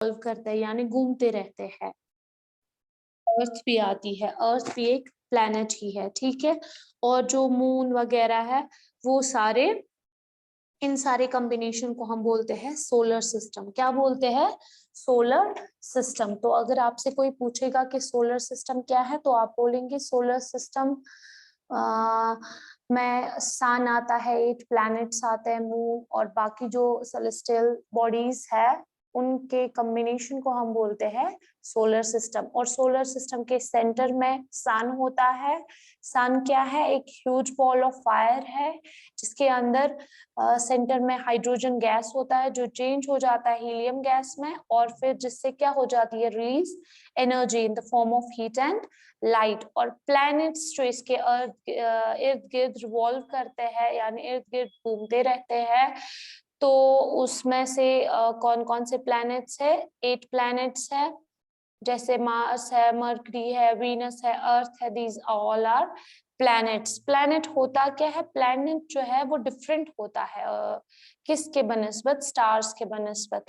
Revolve करता है यानी घूमते रहते हैं। अर्थ भी आती है, अर्थ भी एक प्लैनेट ही है, ठीक है। और जो मून वगैरह है वो सारे, इन सारे कॉम्बिनेशन को हम बोलते हैं सोलर सिस्टम। क्या बोलते हैं? Solar system. तो अगर आपसे कोई पूछेगा कि सोलर सिस्टम क्या है तो आप बोलेंगे सोलर सिस्टम में सन आता है, 8 प्लैनेट्स आते हैं, मून और बाकी जो सेलेस्टियल बॉडीज है उनके कॉम्बिनेशन को हम बोलते हैं सोलर सिस्टम। और सोलर सिस्टम के सेंटर में सन होता है। सन क्या है? एक ह्यूज बॉल ऑफ फायर है जिसके अंदर सेंटर में हाइड्रोजन गैस होता है जो चेंज हो जाता है हीलियम गैस में, और फिर जिससे क्या हो जाती है? Release energy in the form of heat and light. और प्लैनेट्स जो इसके इर्द गिर्द रिवॉल्व करते हैं यानी इर्द गिर्द घूमते रहते हैं, तो उसमें से कौन कौन से प्लैनेट्स है? 8 प्लैनेट्स है, जैसे मार्स है, मरकरी है, वीनस है, अर्थ है, these all are planets. Planet होता क्या है? प्लैनेट जो है वो डिफरेंट होता है किसके बनस्बत? स्टार्स के बनस्बत।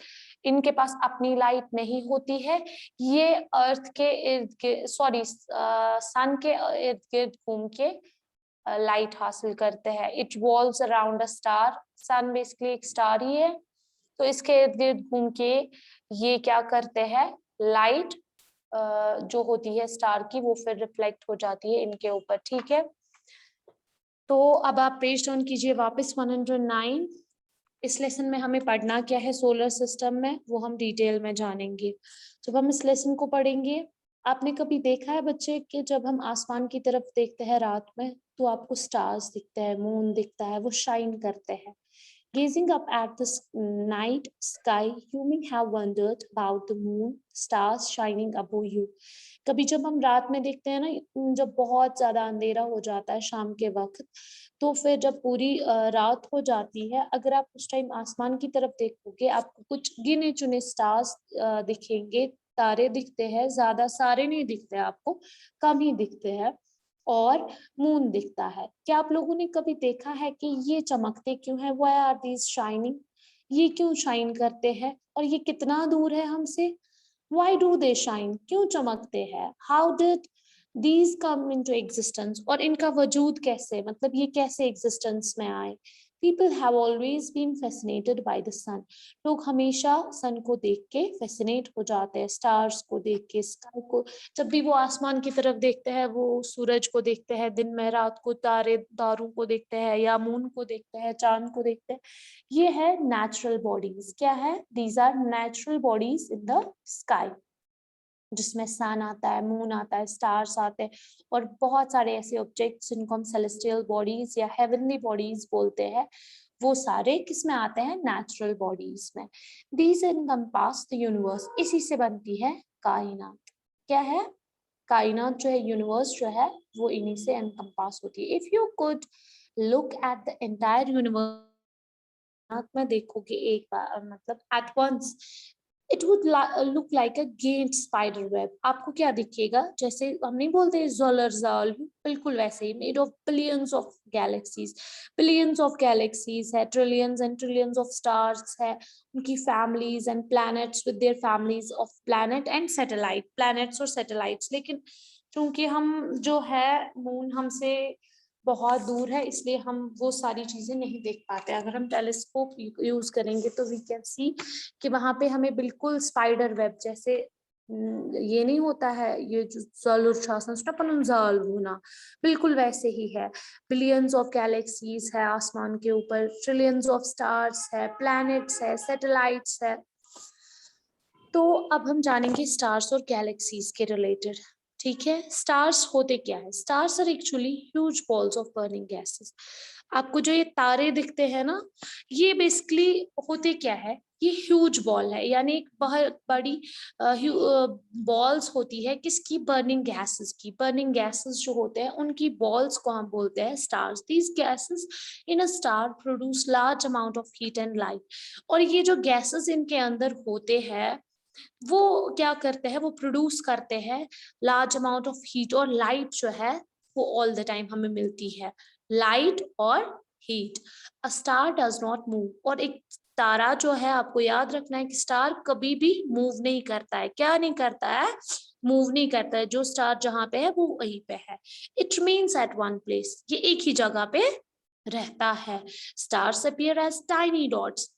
इनके पास अपनी लाइट नहीं होती है, ये अर्थ के इर्द गिर्द, सॉरी सन के इर्द गिर्द घूम के लाइट हासिल करते हैं। It revolves around a star. Sun basically एक स्टार ही है, तो इसके इर्द गिर्द घूम के ये क्या करते हैं? लाइट जो होती है स्टार की वो फिर रिफ्लेक्ट हो जाती है इनके ऊपर, ठीक है। तो अब आप पेज टर्न कीजिए वापस 109। इस लेसन में हमें पढ़ना क्या है सोलर सिस्टम में वो हम डिटेल में जानेंगे जब हम इस लेसन को पढ़ेंगे। आपने कभी देखा है बच्चे कि जब हम आसमान की तरफ देखते हैं रात में तो आपको स्टार्स दिखते हैं, मून दिखता है, वो शाइन करते हैं। Gazing up at the night sky, you may have wondered about the moon, stars shining above you. कभी जब हम रात में देखते हैं ना, जब बहुत ज्यादा अंधेरा हो जाता है शाम के वक्त, तो फिर जब पूरी रात हो जाती है, अगर आप उस टाइम आसमान की तरफ देखोगे आपको कुछ गिने चुने स्टार्स दिखेंगे, तारे दिखते हैं, ज्यादा सारे नहीं दिखते आपको, कम ही दिखते हैं, और मून दिखता है। क्या आप लोगों ने कभी देखा है कि ये चमकते क्यों है? Why are these shining? ये क्यों शाइन करते हैं और ये कितना दूर है हमसे? Why do they shine? क्यों चमकते हैं? How did these come into existence? और इनका वजूद कैसे, मतलब ये कैसे एग्जिस्टेंस में आए? People have always been fascinated by the sun. लोग हमेशा सन को देख के फैसिनेट हो जाते हैं, स्टार्स को देख के, स्काई को। जब भी वो आसमान की तरफ देखते हैं, वो सूरज को देखते हैं दिन में, रात को तारे तारों को देखते हैं, या मून को देखते हैं, चांद को देखते हैं। ये है नेचुरल बॉडीज। क्या है? These are natural bodies in the sky, जिसमें सन आता है, मून आता है, स्टार्स आते हैं, और बहुत सारे ऐसे ऑब्जेक्ट्स जिनको हम सेलेस्टियल बॉडीज या हेवनली बॉडीज बोलते हैं, वो सारे किस में आते हैं? नेचुरल बॉडीज में। These encompass the universe. इसी से बनती है कायनात। क्या है? कायनात जो है, यूनिवर्स जो है, वो इन्हीं से एनकम्पास होती है। If you could look at the entire universe में देखोगे एक बार, मतलब at once, it would look like a great spider web. आपको क्या दिखेगा? जैसे हम नहीं बोलते ज़ोलर ज़ाल, बिल्कुल वैसे ही, made of billions of galaxies. Billions of galaxies है, trillions and trillions of stars है, उनकी families and planets with their families of planet and satellite, planets और सैटेलाइट्स। लेकिन चूंकि हम जो है मून हमसे बहुत दूर है, इसलिए हम वो सारी चीजें नहीं देख पाते। अगर हम टेलीस्कोप यूज करेंगे तो वी कैन सी कि वहां पे हमें बिल्कुल स्पाइडर वेब जैसे, ये नहीं होता है ये जो जाल होना, बिल्कुल वैसे ही है। बिलियंस ऑफ गैलेक्सीज है आसमान के ऊपर, ट्रिलियंस ऑफ स्टार्स है, प्लैनेट्स है, सैटेलाइट्स है। तो अब हम जानेंगे स्टार्स और गैलेक्सीज के रिलेटेड, ठीक है। स्टार्स होते क्या है? Stars are actually huge balls of burning gases. आपको जो ये तारे दिखते हैं ना, ये बेसिकली होते क्या है? ये ह्यूज बॉल है, यानी एक बहुत बड़ी बॉल्स होती है किसकी? बर्निंग गैसेस की। बर्निंग गैसेस जो होते हैं उनकी बॉल्स को हम बोलते हैं stars. These gases in a star produce large amount of heat and light. और ये जो गैसेस इनके अंदर होते हैं वो क्या करते हैं? वो प्रोड्यूस करते हैं लार्ज अमाउंट ऑफ हीट और लाइट जो है वो ऑल द टाइम हमें मिलती है। लाइट और heat. A star does not move. और एक तारा जो है, आपको याद रखना है कि स्टार कभी भी मूव नहीं करता है. क्या नहीं करता है? मूव नहीं करता है. जो स्टार जहां पे है वो वहीं पे है. It remains at one place. ये एक ही जगह पे रहता है. Stars appear as tiny dots.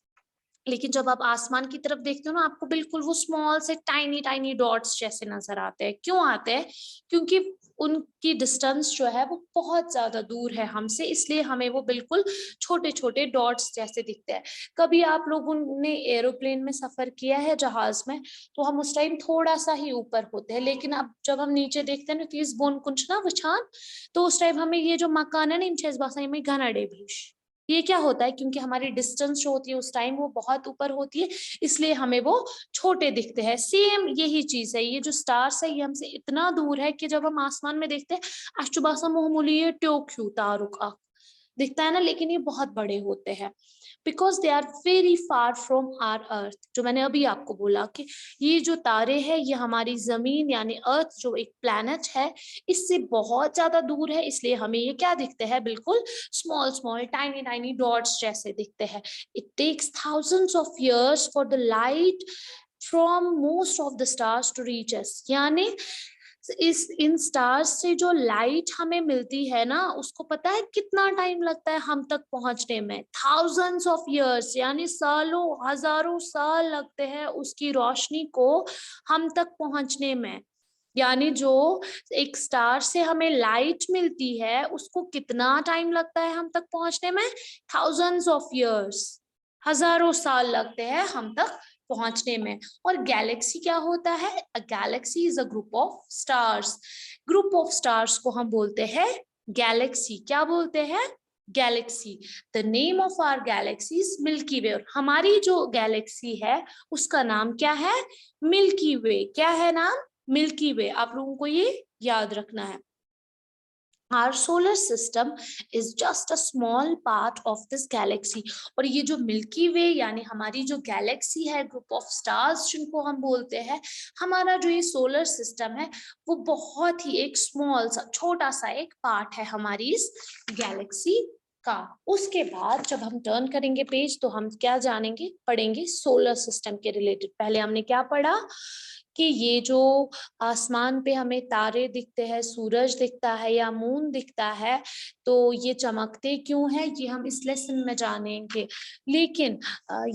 लेकिन जब आप आसमान की तरफ देखते हो ना, आपको बिल्कुल वो स्मॉल से टाइनी टाइनी डॉट्स जैसे नजर आते हैं. क्यों आते हैं? क्योंकि उनकी डिस्टेंस जो है वो बहुत ज्यादा दूर है हमसे, इसलिए हमें वो बिल्कुल छोटे छोटे डॉट्स जैसे दिखते हैं. कभी आप लोगों ने एरोप्लेन में सफर किया है, जहाज में, तो हम उस टाइम थोड़ा सा ही ऊपर होते हैं, लेकिन अब जब हम नीचे देखते हैं ना, तीस बोन कुछ ना वछान, तो उस टाइम हमें ये जो मकान है ना, इनचेस बासा में घनाडे भीश. ये क्या होता है? क्योंकि हमारी डिस्टेंस जो होती है उस टाइम वो बहुत ऊपर होती है, इसलिए हमें वो छोटे दिखते हैं. सेम यही चीज है. ये जो स्टार्स है ये हमसे इतना दूर है कि जब हम आसमान में देखते हैं, अशुबासा मोहमूली ट्योक्यू तारुक दिखता है ना, लेकिन ये बहुत बड़े होते हैं. Because they are very far from our Earth. जो मैंने अभी आपको बोला कि ये जो तारे हैं ये हमारी जमीन यानी अर्थ जो एक प्लैनेट है इससे बहुत ज्यादा दूर है, इसलिए हमें ये क्या दिखते हैं? बिल्कुल small small tiny tiny dots जैसे दिखते हैं. It takes thousands of years for the light from most of the stars to reach us. यानी इन स्टार्स से जो लाइट हमें मिलती है ना, उसको पता है कितना टाइम लगता है हम तक पहुंचने में? थाउजेंड्स ऑफ इयर्स, यानी सालों हजारों साल लगते हैं उसकी रोशनी को हम तक पहुंचने में. यानी जो एक स्टार से हमें लाइट मिलती है उसको कितना टाइम लगता है हम तक पहुंचने में? थाउजेंड्स ऑफ इयर्स, हजारों साल लगते हैं हम तक पहुंचने में. और गैलेक्सी क्या होता है? A galaxy is a group of stars. Group of stars को हम बोलते हैं गैलेक्सी. क्या बोलते हैं? Galaxy. The name of our galaxy is milky way. और हमारी जो गैलेक्सी है उसका नाम क्या है? Milky way. क्या है नाम? Milky way. आप लोगों को ये याद रखना है. Our solar system is just a small part of this galaxy. और ये जो मिल्की वे यानी हमारी जो गैलेक्सी है, ग्रुप ऑफ स्टार्स जिनको हम बोलते हैं, हमारा जो ये सोलर सिस्टम है वो बहुत ही एक स्मॉल सा छोटा सा एक पार्ट है हमारी इस गैलेक्सी का. उसके बाद जब हम टर्न करेंगे पेज तो हम क्या जानेंगे? पढ़ेंगे सोलर सिस्टम के रिलेटेड. पहले हमने क्या पढ़ा कि ये जो आसमान पे हमें तारे दिखते हैं, सूरज दिखता है या मून दिखता है, तो ये चमकते क्यों है ये हम इस लेसन में जानेंगे. लेकिन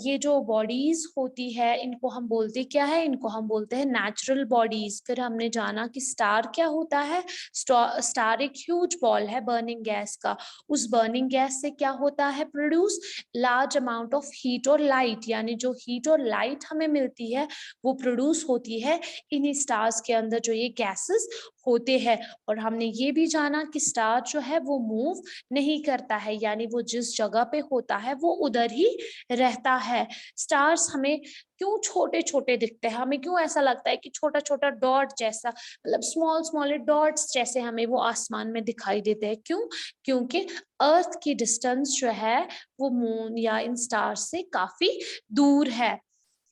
ये जो बॉडीज होती है इनको हम बोलते क्या है? इनको हम बोलते हैं नेचुरल बॉडीज. फिर हमने जाना कि स्टार क्या होता है? स्टार एक ह्यूज बॉल है बर्निंग गैस का. उस बर्निंग गैस से क्या होता है produce? Large amount of heat और लाइट. यानी जो हीट और लाइट हमें मिलती है वो प्रोड्यूस होती है इन्हीं स्टार्स के अंदर जो ये गैसेस होते हैं. और हमने ये भी जाना कि स्टार जो है वो मूव नहीं करता है, यानी वो जिस जगह पे होता है वो उधर ही रहता है. स्टार्स हमें क्यों छोटे छोटे दिखते हैं? हमें क्यों ऐसा लगता है कि छोटा छोटा डॉट जैसा, मतलब स्मॉल स्मॉल डॉट्स जैसे हमें वो आसमान में दिखाई देते हैं? क्यों? क्योंकि अर्थ की डिस्टेंस जो है वो मून या इन स्टार्स से काफी दूर है,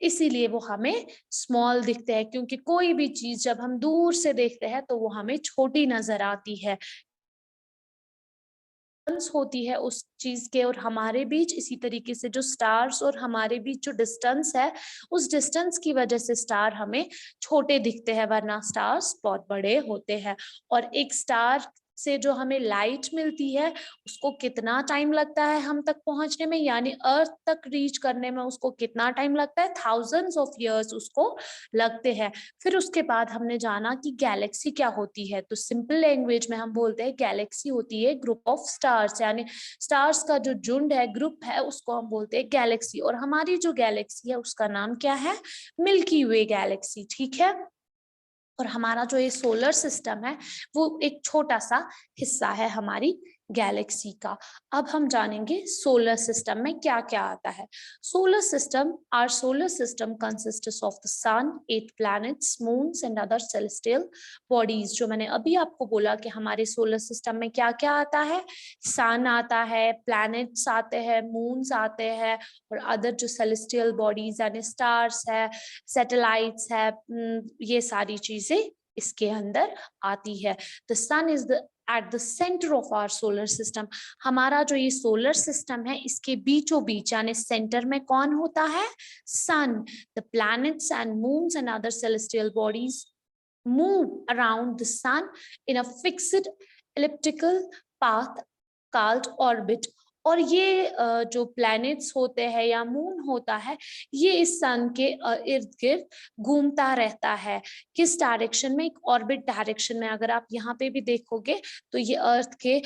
इसीलिए वो हमें स्मॉल दिखते हैं. क्योंकि कोई भी चीज जब हम दूर से देखते हैं तो वो हमें छोटी नजर आती है. होती है उस चीज के और हमारे बीच, इसी तरीके से जो स्टार्स और हमारे बीच जो डिस्टेंस है उस डिस्टेंस की वजह से स्टार हमें छोटे दिखते हैं, वरना स्टार्स बहुत बड़े होते हैं. और एक स्टार से जो हमें लाइट मिलती है उसको कितना टाइम लगता है हम तक पहुंचने में, यानी अर्थ तक रीच करने में उसको कितना टाइम लगता है? थाउजेंड्स ऑफ इयर्स उसको लगते हैं. फिर उसके बाद हमने जाना कि गैलेक्सी क्या होती है. तो सिंपल लैंग्वेज में हम बोलते हैं गैलेक्सी होती है ग्रुप ऑफ स्टार्स, यानी स्टार्स का जो झुंड है, ग्रुप है, उसको हम बोलते हैं गैलेक्सी. और हमारी जो गैलेक्सी है उसका नाम क्या है? मिल्की वे गैलेक्सी. ठीक है. और हमारा जो ये सोलर सिस्टम है वो एक छोटा सा हिस्सा है हमारी गैलेक्सी का. अब हम जानेंगे सोलर सिस्टम में क्या क्या आता है. Solar system, our solar system consists of the sun, 8 planets, moons and other celestial bodies. जो मैंने अभी आपको बोला कि हमारे सोलर सिस्टम में क्या क्या आता है? सन आता है, प्लैनेट्स आते हैं, मून्स आते हैं, और अदर जो सेलेस्टियल बॉडीज यानी स्टार्स है, सैटेलाइट्स है, ये सारी चीजें इसके अंदर आती है. The sun is the at the centre of our solar system, हमारा जो ये सोलर सिस्टम है इसके बीचों बीच यानी सेंटर में कौन होता है? Sun. The planets and moons and other celestial bodies move around the sun in a fixed elliptical path called orbit। और ये जो प्लैनेट्स होते हैं या मून होता है ये इस सन के इर्द गिर्द घूमता रहता है। किस डायरेक्शन में? एक ऑर्बिट डायरेक्शन में। अगर आप यहाँ पे भी देखोगे तो ये अर्थ के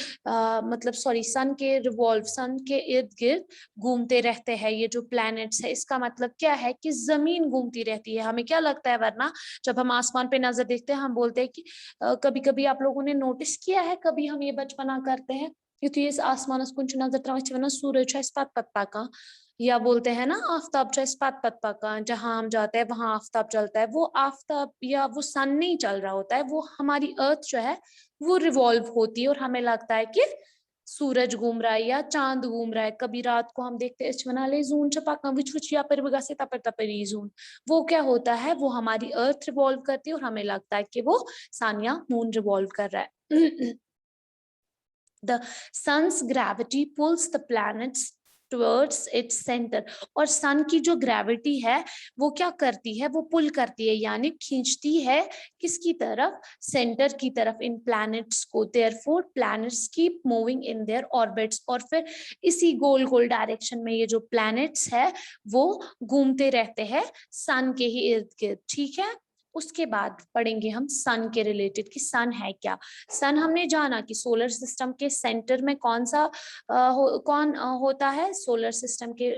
मतलब सॉरी सन के रिवॉल्व, सन के इर्द गिर्द घूमते रहते हैं ये जो प्लैनेट्स है। इसका मतलब क्या है कि जमीन घूमती रहती है। हमें क्या लगता है वरना जब हम आसमान पे नजर देखते हैं हम बोलते हैं कि कभी कभी आप लोगों ने नोटिस किया है, कभी हम ये बचपना करते हैं युतीस आसमान कुंच नजर तरावना सूरज इस्पात पत्ता का, या बोलते हैं ना आफ्ताब इस्पात पत्ता का, जहां हम जाते हैं वहां आफ्ताब चलता है। वो आफ्ताब या वो सन नहीं चल रहा होता है, वो हमारी अर्थ जो है वो रिवॉल्व होती है और हमें लगता है कि सूरज घूम रहा है या चांद घूम रहा है। कभी रात को हम देखते हैं जून चपाका विच या पर बगा से तपर तपरी जून, वो क्या होता है? वो हमारी अर्थ रिवॉल्व करती है और हमें लगता है कि वो सन या मून रिवॉल्व कर रहा है। The sun's gravity pulls the planets towards its center। और सन की जो ग्रेविटी है वो क्या करती है? वो पुल करती है यानी खींचती है किसकी तरफ? सेंटर की तरफ, इन प्लैनेट्स को। therefore planets keep moving in their orbits। और फिर इसी गोल गोल डायरेक्शन में ये जो प्लैनेट्स है वो घूमते रहते हैं सन के ही इर्द गिर्द। ठीक है, उसके बाद पढ़ेंगे हम सन के रिलेटेड कि सन है क्या। सन हमने जाना कि सोलर सिस्टम के सेंटर में कौन सा होता है सोलर सिस्टम के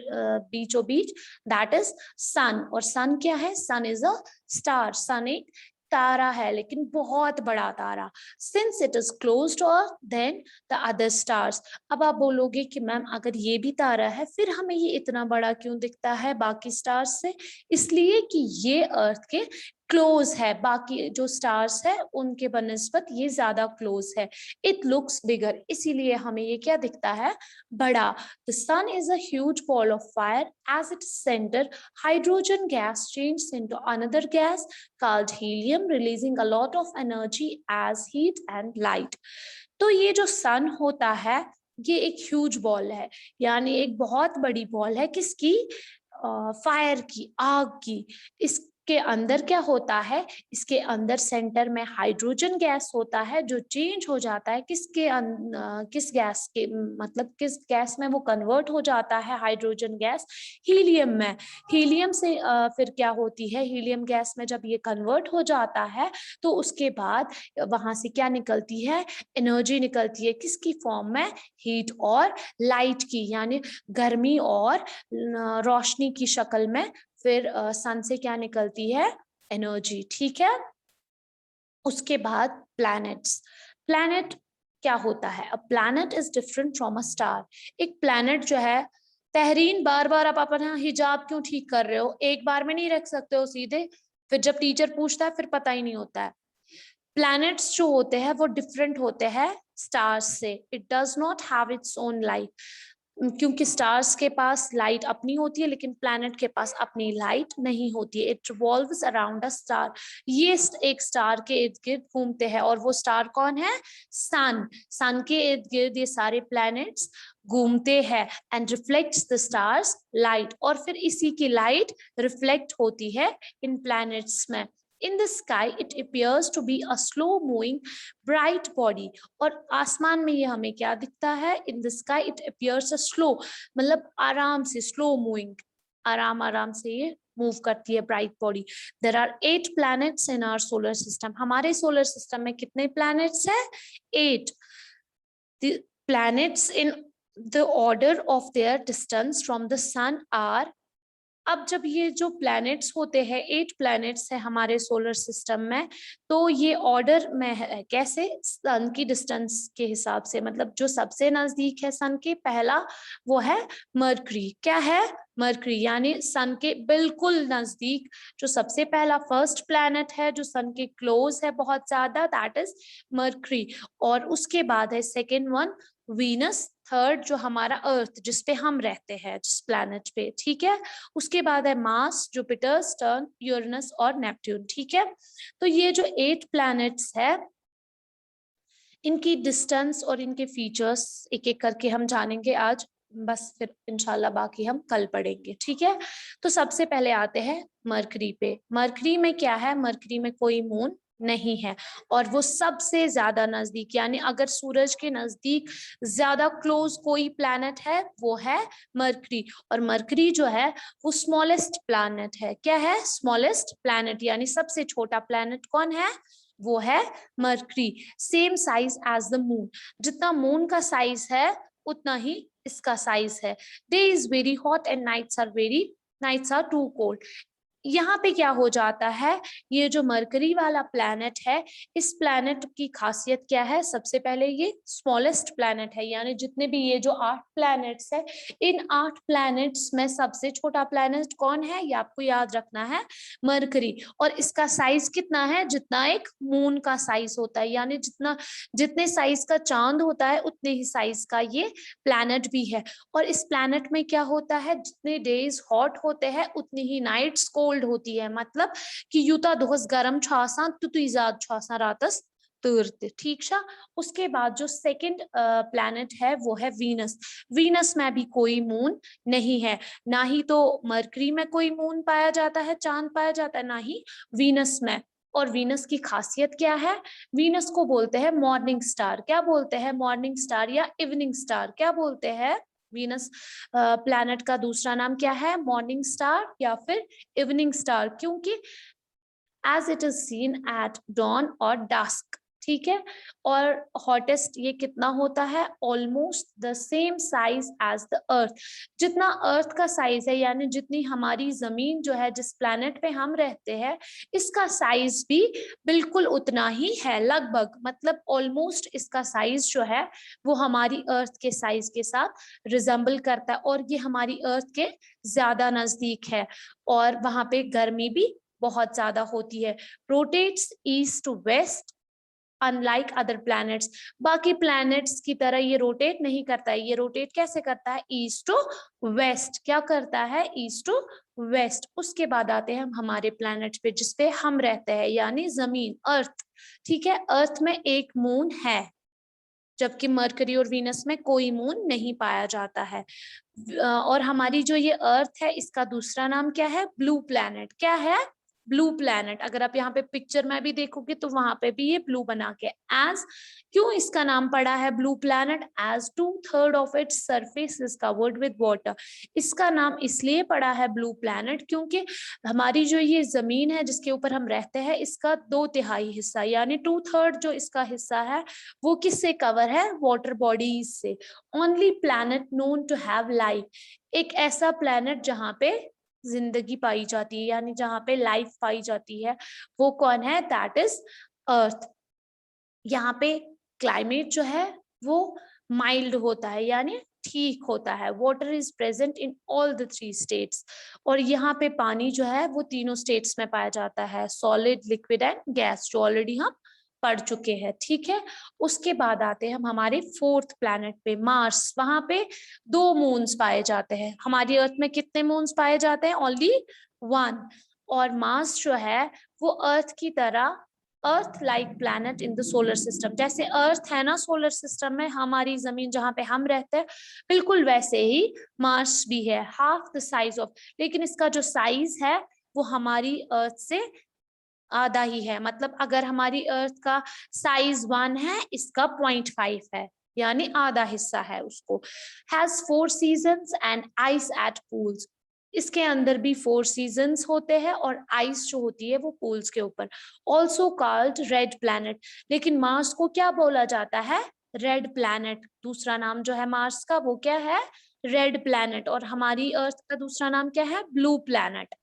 बीचों बीच, दैट इज सन। और सन क्या है? सन इज अ स्टार। सन एक तारा है लेकिन बहुत बड़ा तारा। Since it is close to earth than the other stars. अब आप बोलोगे कि मैम अगर ये भी तारा है फिर हमें ये इतना बड़ा क्यों दिखता है बाकी स्टार्स से? इसलिए कि ये अर्थ के क्लोज है, बाकी जो स्टार्स है उनके बनिस्बत ये ज्यादा क्लोज है। इट लुक्स बिगर, इसीलिए हमें ये क्या दिखता है? बड़ा। The sun is a huge ball of fire as its centre hydrogen gas changes into another gas called helium, releasing a lot of energy as heat and light। तो ये जो सन होता है ये एक ह्यूज बॉल है यानी एक बहुत बड़ी बॉल है। किसकी? फायर की, आग की। इसके अंदर क्या होता है? इसके अंदर सेंटर में हाइड्रोजन गैस होता है जो चेंज हो जाता है किसके किस गैस के, मतलब किस गैस में वो कन्वर्ट हो जाता है? हाइड्रोजन गैस हीलियम में। हीलियम से फिर क्या होती है? हीलियम गैस में जब ये कन्वर्ट हो जाता है तो उसके बाद वहां से क्या निकलती है? एनर्जी निकलती है किसकी फॉर्म में? हीट और लाइट की, यानी गर्मी और रोशनी की शक्ल में। फिर सन से क्या निकलती है? एनर्जी। ठीक है, उसके बाद प्लैनेट्स। प्लैनेट क्या होता है? A planet is different from a star. एक प्लैनेट जो है, तहरीन बार बार आप अपना हिजाब क्यों ठीक कर रहे हो? एक बार में नहीं रख सकते हो सीधे, फिर जब टीचर पूछता है फिर पता ही नहीं होता है। प्लैनेट्स जो होते हैं वो डिफरेंट होते हैं स्टार्स से। It does not have its own light, क्योंकि स्टार्स के पास लाइट अपनी होती है लेकिन प्लैनेट के पास अपनी लाइट नहीं होती है। It revolves around a star. ये एक स्टार के इर्द गिर्द घूमते हैं और वो स्टार कौन है? सन। सन के इर्द गिर्द ये सारे प्लैनेट्स घूमते हैं and reflects the stars light. और फिर इसी की लाइट रिफ्लेक्ट होती है इन प्लैनेट्स में। In the sky it appears to be a slow moving bright body। और आसमान में ये हमें क्या दिखता है? In the sky it appears a slow, मतलब आराम से, slow moving, आराम आराम से ये मूव करती है bright body. There are 8 planets in our solar system। हमारे सोलर सिस्टम में कितने प्लैनेट्स हैं? 8। The planets in the order of their distance from the sun are। अब जब ये जो प्लैनेट्स होते हैं, 8 प्लैनेट्स है हमारे सोलर सिस्टम में, तो ये ऑर्डर में है कैसे? सन की डिस्टेंस के हिसाब से। मतलब जो सबसे नजदीक है सन के, पहला वो है मरकरी। क्या है? मरकरी, यानी सन के बिल्कुल नजदीक जो सबसे पहला फर्स्ट प्लैनेट है जो सन के क्लोज है बहुत ज्यादा, दैट इज मरकरी। और उसके बाद है सेकेंड वन वीनस, थर्ड जो हमारा अर्थ जिसपे हम रहते हैं, जिस प्लैनेट पे। ठीक है, उसके बाद है मार्स, जुपिटर, सटर्न, यूरेनस और नेपट्यून। ठीक है, तो ये जो 8 प्लैनेट्स है इनकी डिस्टेंस और इनके फीचर्स एक एक करके हम जानेंगे आज, बस फिर इंशाल्लाह बाकी हम कल पढ़ेंगे, ठीक है। तो सबसे पहले आते हैं मरकरी पे। मरकरी में क्या है, मरकरी में कोई मून नहीं है और वो सबसे ज्यादा नजदीक, यानी अगर सूरज के नजदीक ज्यादा क्लोज कोई प्लैनेट है वो है मरकरी। और मरकरी जो है वो स्मॉलेस्ट प्लैनेट है। क्या है, स्मॉलेस्ट प्लैनेट, यानी सबसे छोटा प्लैनेट कौन है, वो है Mercury. Same size as the moon, जितना मून का साइज है उतना ही इसका साइज है। Day is very hot and nights are too cold. यहाँ पे क्या हो जाता है, ये जो मरकरी वाला प्लैनेट है, इस प्लैनेट की खासियत क्या है, सबसे पहले ये स्मॉलेस्ट प्लैनेट है, यानी जितने भी ये जो 8 प्लैनेट्स है, इन 8 प्लैनेट्स में सबसे छोटा प्लैनेट कौन है, ये आपको याद रखना है, मरकरी। और इसका साइज कितना है, जितना एक मून का साइज होता है, यानी जितने साइज का चांद होता है उतने ही साइज का ये प्लैनेट भी है। और इस प्लैनेट में क्या होता है, जितने डेज हॉट होते हैं उतनी ही नाइट्स कोल्ड होती है, मतलब कि यूता दोहस गरम छ आसान तुतुई ज्यादा छ आसान रातस तर्त, ठीक छा। उसके बाद जो सेकंड प्लैनेट है वो है वीनस। वीनस में भी कोई मून नहीं है, ना ही तो मरकरी में कोई मून पाया जाता है, चांद पाया जाता है, ना ही वीनस में। और वीनस की खासियत क्या है, वीनस को बोलते हैं मॉर्निंग स्टार। क्या बोलते हैं, मॉर्निंग स्टार या इवनिंग स्टार, क्या बोलते हैं। वीनस प्लैनेट का दूसरा नाम क्या है, मॉर्निंग स्टार या फिर इवनिंग स्टार, क्योंकि as it is seen at dawn और डस्क, ठीक है। और हॉटेस्ट ये कितना होता है, almost the same size as the Earth. जितना अर्थ का साइज है, यानी जितनी हमारी जमीन जो है, जिस प्लैनेट पे हम रहते हैं, इसका साइज भी बिल्कुल उतना ही है, लगभग, मतलब ऑलमोस्ट इसका साइज जो है वो हमारी अर्थ के साइज के साथ रिजेंबल करता है, और ये हमारी अर्थ के ज्यादा नजदीक है। और वहां पे गर्मी भी बहुत ज्यादा होती है। Rotates east to west unlike other planets. बाकी प्लैनेट्स की तरह ये रोटेट नहीं करता है, ये रोटेट कैसे करता है, ईस्ट टू वेस्ट। क्या करता है, ईस्ट टू वेस्ट। उसके बाद आते हैं हम हमारे प्लैनेट पे जिसपे हम रहते हैं, यानी जमीन, अर्थ, ठीक है। अर्थ में एक मून है, जबकि मरकरी और वीनस में कोई मून नहीं पाया जाता है। और हमारी जो ये अर्थ है, इसका दूसरा नाम क्या है, ब्लू प्लैनेट। क्या है, ब्लू प्लैनेट। अगर आप यहाँ पे पिक्चर में भी देखोगे तो वहां पे भी ये ब्लू बना के, एज क्यों इसका नाम पड़ा है blue planet, as 2/3 of its surface is covered with water. इसका नाम इसलिए पड़ा है ब्लू प्लैनेट क्योंकि हमारी जो ये जमीन है जिसके ऊपर हम रहते हैं, इसका 2/3 हिस्सा, यानी 2/3 जो इसका हिस्सा है वो किससे कवर है, वाटर बॉडीज से। Only planet known to have life, एक ऐसा प्लैनेट जहां पे जिंदगी पाई जाती है, यानी जहां पे लाइफ पाई जाती है, वो कौन है, दैट इज अर्थ। यहाँ पे क्लाइमेट जो है वो माइल्ड होता है, यानी ठीक होता है। Water is present in all the 3 states, और यहाँ पे पानी जो है वो तीनों स्टेट्स में पाया जाता है, सॉलिड, लिक्विड एंड गैस, जो ऑलरेडी हम पढ़ चुके हैं, ठीक है। उसके बाद आते हैं हम हमारे 4th प्लैनेट पे, मार्स। वहां पे 2 मून्स पाए जाते हैं। हमारी अर्थ में कितने मून्स पाए जाते हैं, ओनली 1। और मार्स जो है वो अर्थ की तरह, earth like planet in the solar system, जैसे अर्थ है ना सोलर सिस्टम में, हमारी जमीन जहां पे हम रहते हैं, बिल्कुल वैसे ही मार्स भी है, हाफ द साइज ऑफ। लेकिन इसका जो साइज है वो हमारी अर्थ से आधा ही है, मतलब अगर हमारी अर्थ का साइज 1 है, इसका 0.5 है, यानी आधा हिस्सा है उसको। Has 4 seasons and ice eight pools, इसके अंदर भी 4 सीजन्स होते हैं और आइस जो होती है वो पूल्स के ऊपर। ऑल्सो कॉल्ड रेड प्लैनेट, लेकिन मार्स को क्या बोला जाता है, रेड प्लैनेट। दूसरा नाम जो है मार्स का वो क्या है, रेड प्लैनेट। और हमारी अर्थ का दूसरा नाम क्या है, blue planet.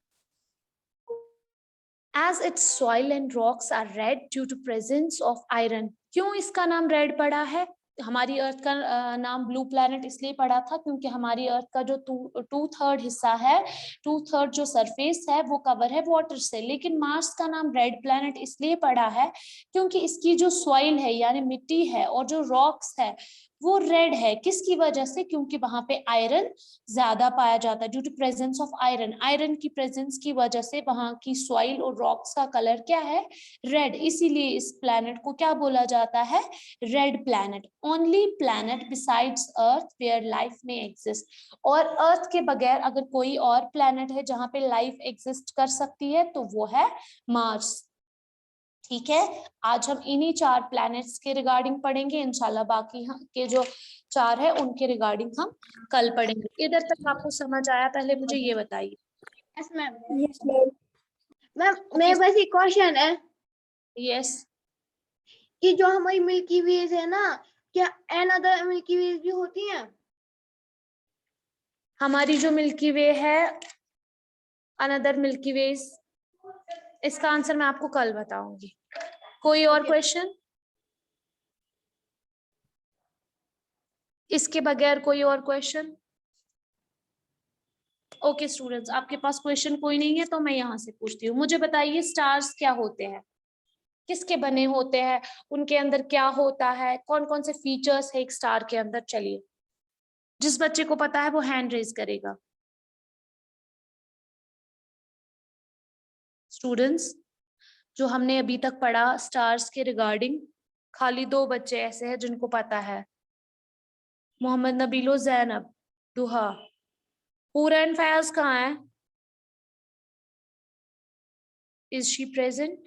As its soil and rocks are red due to presence of iron, क्यों इसका नाम रेड पड़ा है, हमारी अर्थ का नाम ब्लू प्लैनेट इसलिए पड़ा था क्योंकि हमारी अर्थ का जो 2/3 हिस्सा है, 2/3 जो सरफेस है वो कवर है वाटर से। लेकिन मार्स का नाम रेड प्लैनेट इसलिए पड़ा है क्योंकि इसकी जो सॉइल है, यानी मिट्टी है, और जो रॉक्स है वो रेड है। किसकी वजह से? क्योंकि वहां पे आयरन ज्यादा पाया जाता है, due to presence of iron. Iron की प्रेजेंस की वजह से वहां की सॉइल और रॉक्स का कलर क्या है? रेड। इसीलिए इस प्लैनेट को क्या बोला जाता है? Red planet. Only planet besides Earth where life में एग्जिस्ट। और अर्थ के बगैर अगर कोई और प्लैनेट है जहां पे लाइफ एग्जिस्ट कर सकती है तो वो है मार्स। ठीक है, आज हम इन्हीं 4 प्लैनेट्स के रिगार्डिंग पढ़ेंगे इंशाल्लाह। बाकी के जो 4 है उनके रिगार्डिंग हम कल पढ़ेंगे। इधर तक आपको समझ आया? पहले मुझे ये बताइए। Yes ma'am. Yes ma'am. Ma'am मेरे पास एक क्वेश्चन है यस। कि जो हमारी मिल्की वेज है ना, क्या एन अदर मिल्की वेज भी होती हैं? हमारी जो मिल्की वे है, अनदर मिल्की वेज, इसका आंसर मैं आपको कल बताऊंगी। कोई और क्वेश्चन? इसके बगैर कोई और क्वेश्चन? ओके स्टूडेंट्स, आपके पास क्वेश्चन कोई नहीं है तो मैं यहाँ से पूछती हूँ। मुझे बताइए स्टार्स क्या होते हैं, किसके बने होते हैं, उनके अंदर क्या होता है, कौन कौन से फीचर्स है एक स्टार के अंदर? चलिए, जिस बच्चे को पता है वो हैंड रेज करेगा। स्टूडेंट्स, जो हमने अभी तक पढ़ा स्टार्स के रिगार्डिंग, खाली 2 बच्चे ऐसे हैं जिनको पता है। मोहम्मद नबीलो, जैनब, दुहा। पूरा एंड फयाज कहाँ है? Is she present?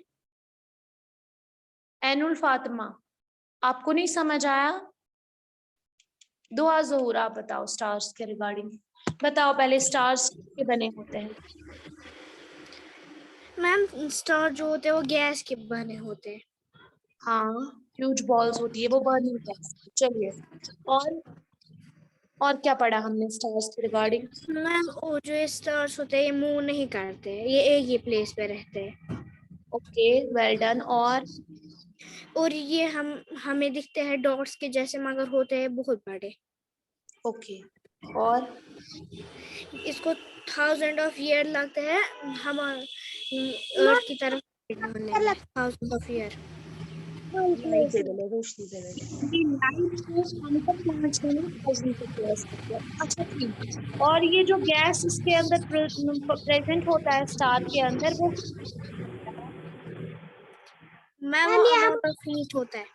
Annual Fatima, आपको नहीं समझ आया? दुआ ज़हूर, आप बताओ स्टार्स के रिगार्डिंग। बताओ पहले, स्टार्स के बने होते हैं? मैम स्टार जो होते हैं वो गैस के बने होते हैं। हाँ, ह्यूज बॉल्स होती है वो बर्निंग गैस। चलिए, और क्या पढ़ा हमने स्टार्स के रिगार्डिंग? मैम वो जो स्टार्स होते हैं ये मूव नहीं करते, ये एक ही प्लेस पे रहते हैं। Okay, well done. और ये हमें दिखते हैं डॉट्स के जैसे, मगर होते हैं बहुत बड़े। ओके, और इसको 1000 ऑफ ईयर लगते हैं हम अर्थ की तरफ बढ़ने में। 1000 ऑफ ईयर। लाइट दे दो, रोशनी दे दो। ये लाइट को हम तक पहुंचने में 1000 years लगते हैं। अच्छा ठीक। और ये जो गैस इसके अंदर प्रेजेंट होता है स्टार के अंदर, वो मैम वो अमाउंट ऑफ हीट होता है।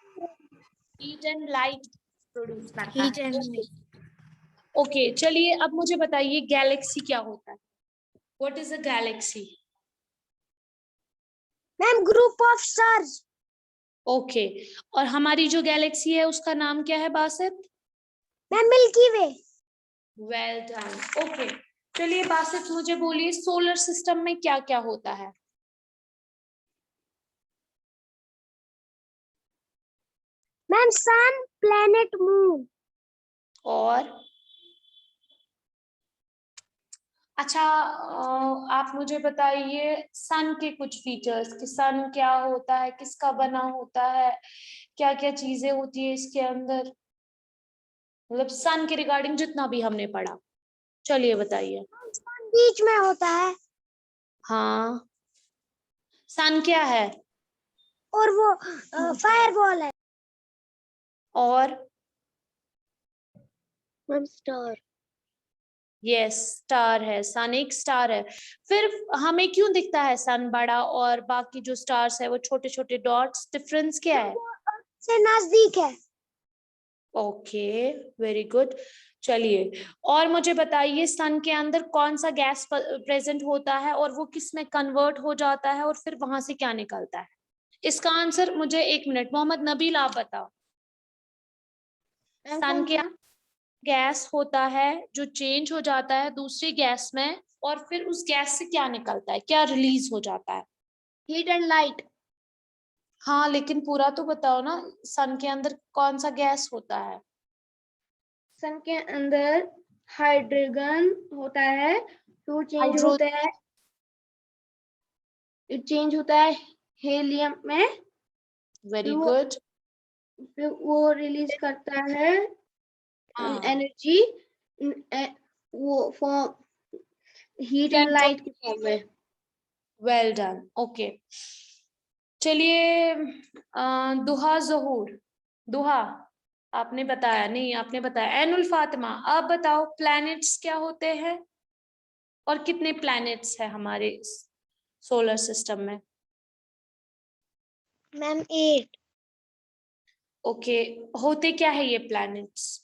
हीट एंड लाइट प्रोड्यूस करता हीट है। एंड ओके, चलिए अब मुझे बताइए गैलेक्सी क्या होता है? What is a galaxy? Ma'am group of stars. Okay, और हमारी जो गैलेक्सी है उसका नाम क्या है Basit? Ma'am milky way. Well done. Okay, चलिए बासित मुझे बोलिए सोलर सिस्टम में क्या क्या होता है? मैम सन, प्लेनेट, मून। और अच्छा, आप मुझे बताइए सन के कुछ फीचर्स, कि सन क्या होता है, किसका बना होता है, क्या क्या चीजें होती है इसके अंदर, मतलब सन के रिगार्डिंग जितना भी हमने पढ़ा। चलिए बताइए। बीच में होता है। हाँ, सन क्या है? और वो फायर बॉल है। और मैम स्टार। यस, स्टार है, सन एक स्टार है। फिर हमें क्यों दिखता है सन बड़ा और बाकी जो स्टार्स है वो छोटे छोटे डॉट्स? डिफरेंस क्या है? से नजदीक है। Okay, very good. चलिए, और मुझे बताइए सन के अंदर कौन सा गैस प्रेजेंट होता है और वो किस में कन्वर्ट हो जाता है और फिर वहां से क्या निकलता है? इसका आंसर मुझे 1 मिनट, मोहम्मद नबील आप बताओ। सन के गैस होता है जो चेंज हो जाता है दूसरी गैस में, और फिर उस गैस से क्या निकलता है, क्या रिलीज हो जाता है? Heat and light. हाँ, लेकिन पूरा तो बताओ ना, सन के अंदर कौन सा गैस होता है? सन के अंदर हाइड्रोजन होता है, तो चेंज हाइड्रो होता है, चेंज होता है हीलियम में। Very good. फिर वो रिलीज करता है हाँ, एनर्जी, वो फॉर्म हीट एंड लाइट की फॉर्म में। Well done. ओके, चलिए दुहा जहूर, दुहा आपने बताया नहीं, आपने बताया। एनुल फातिमा, आप बताओ प्लैनेट्स क्या होते हैं और कितने प्लैनेट्स है हमारे सोलर सिस्टम में? मैम 8। ओके, होते क्या है ये planets?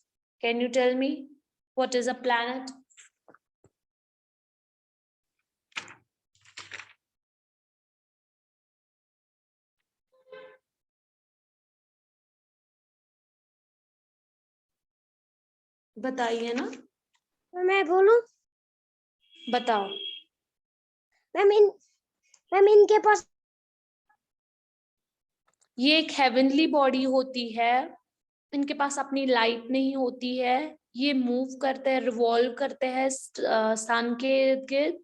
Can you tell me what is a planet? बताइए ना, मैं बोलूं? बताओ। मैम इनके पास ये एक हेवनली बॉडी होती है, इनके पास अपनी लाइट नहीं होती है, ये मूव करते हैं, रिवॉल्व करते हैं सन के इर्द गिर्द,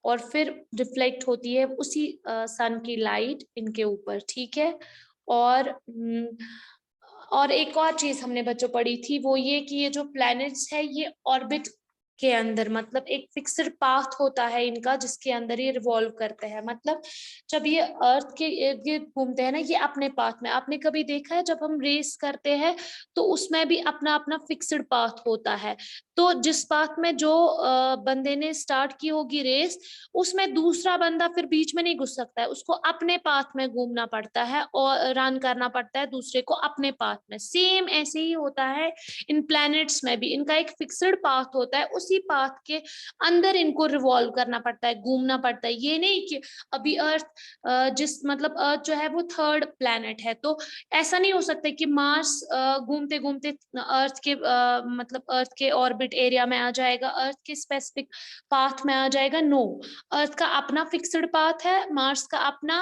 और फिर रिफ्लेक्ट होती है उसी सन की लाइट इनके ऊपर, ठीक है। और और एक और चीज हमने बच्चों पढ़ी थी, वो ये कि ये जो प्लैनेट्स है ये ऑर्बिट के अंदर, मतलब एक फिक्स्ड पाथ होता है इनका जिसके अंदर ये रिवॉल्व करते हैं। मतलब जब ये अर्थ के इर्द गिर्द घूमते हैं ना, ये अपने पाथ में, आपने कभी देखा है जब हम रेस करते हैं तो उसमें भी अपना अपना फिक्स्ड पाथ होता है। तो जिस पाथ में जो बंदे ने स्टार्ट की होगी रेस, उसमें दूसरा बंदा फिर बीच में नहीं घुस सकता है, उसको अपने पाथ में घूमना पड़ता है और रन करना पड़ता है दूसरे को अपने पाथ में। सेम ऐसे ही होता है इन प्लैनेट्स में भी, इनका एक फिक्स्ड पाथ होता है, उसी पाथ के अंदर इनको रिवॉल्व करना पड़ता है, घूमना पड़ता है। ये नहीं कि अभी अर्थ मतलब अर्थ जो है वो थर्ड प्लैनेट है, तो ऐसा नहीं हो सकता कि मार्स घूमते घूमते अर्थ के मतलब अर्थ के ऑर्बिट एरिया में आ जाएगा, अर्थ के स्पेसिफिक पाथ में आ जाएगा। नो, अर्थ का अपना फिक्स्ड पाथ है, मार्स का अपना,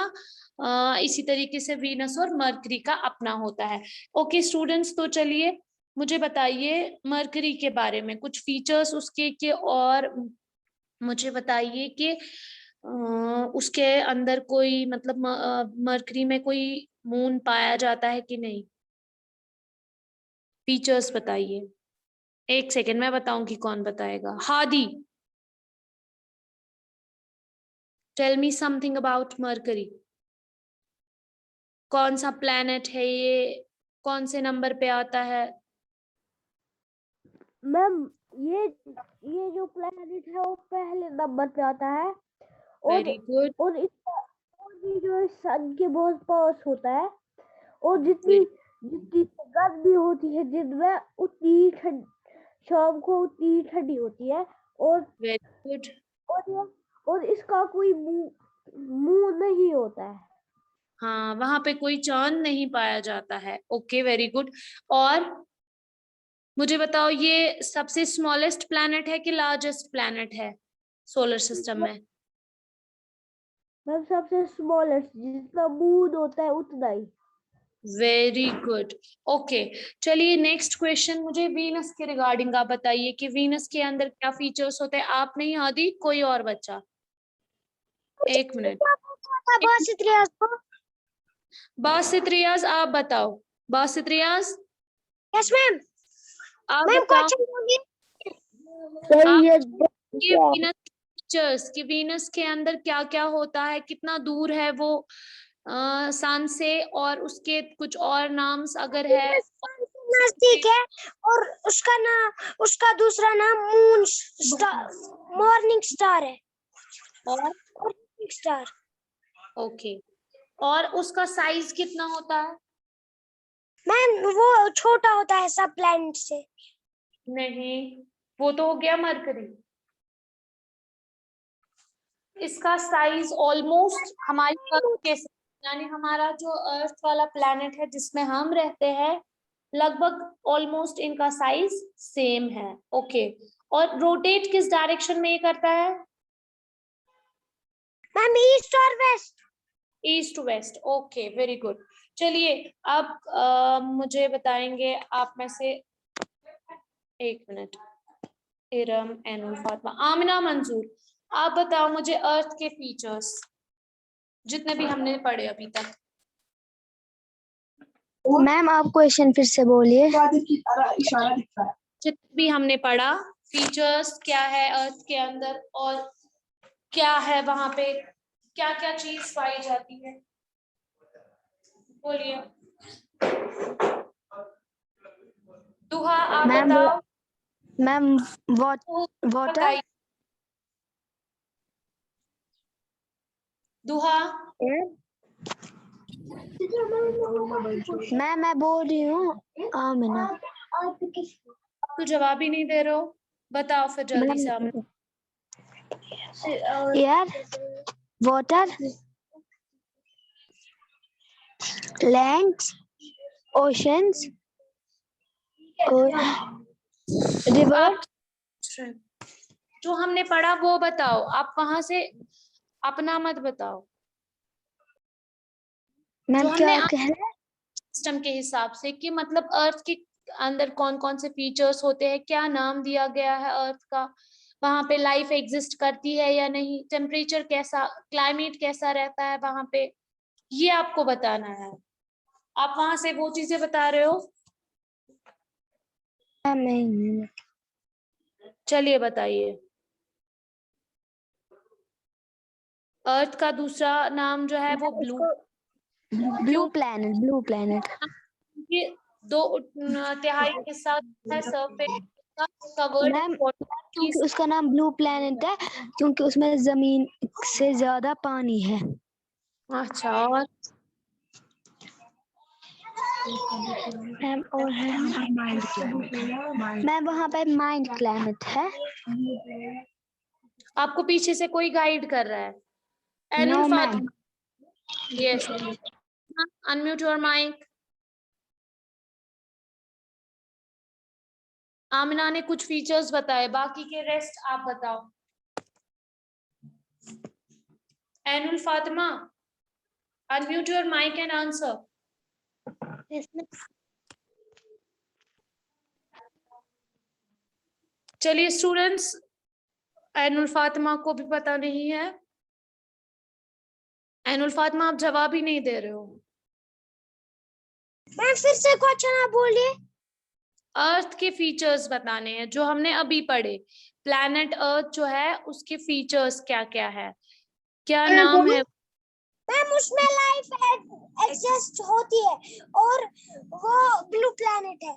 इसी तरीके से वीनस और मरकरी का अपना होता है। ओके स्टूडेंट्स, तो चलिए मुझे बताइए मरकरी के बारे में कुछ फीचर्स उसके के, और मुझे बताइए कि उसके अंदर कोई मतलब मरकरी में कोई मून पाया जाता है कि नहीं? फीचर्स बताइए। एक सेकेंड, मैं बताऊंगी कौन बताएगा। Hadi, tell me something about Mercury. कौन सा प्लैनेट है ये, कौन से नंबर पे आता है? मैम ये जो प्लैनेट है वो पहले नंबर पे आता है। और वेरी गुड, और इसका और ये जो सन के बहुत पास होता है, और जितनी जितनी गर्मी होती है दिन में उतनी ठंड शाम को उतनी ठंडी होती है। और वेरी गुड। और इसका कोई मुंह नहीं होता है। हाँ, वहां पे कोई चांद नहीं पाया जाता है। Okay very good. और मुझे बताओ ये सबसे स्मॉलेस्ट प्लैनेट है कि लार्जेस्ट प्लैनेट है सोलर सिस्टम में? मैम सबसे स्मॉलेस्ट, जितना मून होता है उतना ही। Very good. ओके, चलिए नेक्स्ट क्वेश्चन, मुझे वीनस के रिगार्डिंग आप बताइए कि वीनस के अंदर क्या फीचर्स होते हैं। आप नहीं आदि, कोई और बच्चा? एक मिनट, बासित रियाज आप बताओ। बासित रियाज, यस मैम। आप मैम बताओ आप ये वीनस फीचर्स कि वीनस के अंदर क्या क्या होता है, कितना दूर है वो सन से, और उसके कुछ और नाम्स अगर है। नजदीक है, और उसका दूसरा नाम मून स्टार, मॉर्निंग स्टार है। और मॉर्निंग स्टार। ओके, और उसका साइज कितना होता है? मैम वो छोटा होता है सब प्लैनेट से। नहीं, वो तो हो गया मरकरी। इसका साइज ऑलमोस्ट हमारी अर्थ के, यानी हमारा जो अर्थ वाला प्लैनेट है जिसमें हम रहते हैं, लगभग ऑलमोस्ट इनका साइज सेम है। ओके, और रोटेट किस डायरेक्शन में ये करता है? मैम ईस्ट और west. East west. Okay very good. चलिए अब मुझे बताएंगे आप में से, एक मिनट, इरम, एनुल, फातिमा, आमिना, मंजूर, आप बताओ मुझे अर्थ के फीचर्स जितने भी हमने पढ़े अभी तक। मैम आप क्वेश्चन फिर से बोलिए। जितने भी हमने पढ़ा, फीचर्स क्या है अर्थ के अंदर, और क्या है वहां पे, क्या क्या चीज पाई जाती है, बोलिए। दुहा आप मैम, बताओ। मैम वाटर, दुहा मैं बोल रही हूँ आमिना। तो जवाब ही नहीं दे रहे हो, बताओ फिर जल्दी से। हम air, water, land, oceans, river. आप जो हमने पढ़ा वो बताओ, आप वहां से अपना मत बताओ। मैम जो क्या हमने कह रहे हैं? सिस्टम के हिसाब से कि मतलब अर्थ के अंदर कौन कौन से फीचर्स होते हैं, क्या नाम दिया गया है अर्थ का, वहां पे लाइफ एग्जिस्ट करती है या नहीं, टेम्परेचर कैसा, क्लाइमेट कैसा रहता है वहां पे, ये आपको बताना है। आप वहां से वो चीजें बता रहे हो। नहीं, चलिए बताइए। अर्थ का दूसरा नाम जो है वो ब्लू प्लैनेट। ये 2/3 हिस्सा है सरफेस का कवर्ड मैम क्योंकि उसका नाम ब्लू प्लैनेट है क्योंकि उसमें जमीन से ज्यादा पानी है। अच्छा, और मैम और है मैम वहाँ पे माइंड क्लाइमेट है। आपको पीछे से कोई गाइड कर रहा है? No Ainul ma'am. Yes, unmute your mic. Amina ने कुछ फीचर्स बताए, बाकी के रेस्ट आप बताओ। Ainul Fatima, unmute your mic and answer. चलिए स्टूडेंट्स, एनुल फातिमा को भी पता नहीं है। एनुल फातिमा आप जवाब ही नहीं दे रहे हो। मैम फिर से क्वेश्चन आप बोलिए। अर्थ के फीचर्स बताने हैं जो हमने अभी पढ़े। प्लैनेट अर्थ जो है उसके फीचर्स क्या क्या है, क्या नाम है। मैम उसमें लाइफ एग्जिस्ट होती है और वो ब्लू प्लैनेट है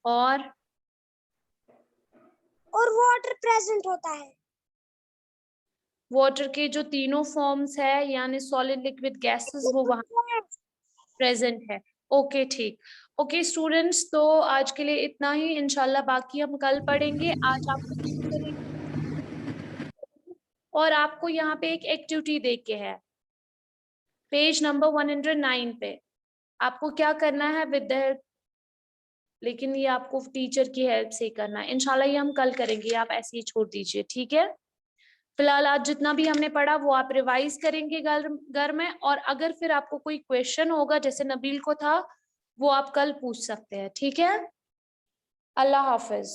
और वाटर प्रेजेंट होता है। वाटर के जो तीनों फॉर्म्स है यानी सॉलिड, लिक्विड, गैसेस, वो वहां प्रेजेंट है। ओके ठीक। ओके स्टूडेंट्स, तो आज के लिए इतना ही, इंशाल्लाह बाकी हम कल पढ़ेंगे। आज आपको और आपको यहाँ पे एक एक्टिविटी दे के है पेज नंबर 109 पे। आपको क्या करना है विद हेल्प, लेकिन ये आपको टीचर की हेल्प से करना है। इंशाल्लाह ये हम कल करेंगे, आप ऐसे ही छोड़ दीजिए, ठीक है। फिलहाल आज जितना भी हमने पढ़ा वो आप रिवाइज करेंगे घर में, और अगर फिर आपको कोई क्वेश्चन होगा जैसे नबील को था, वो आप कल पूछ सकते हैं, ठीक है। अल्लाह हाफिज।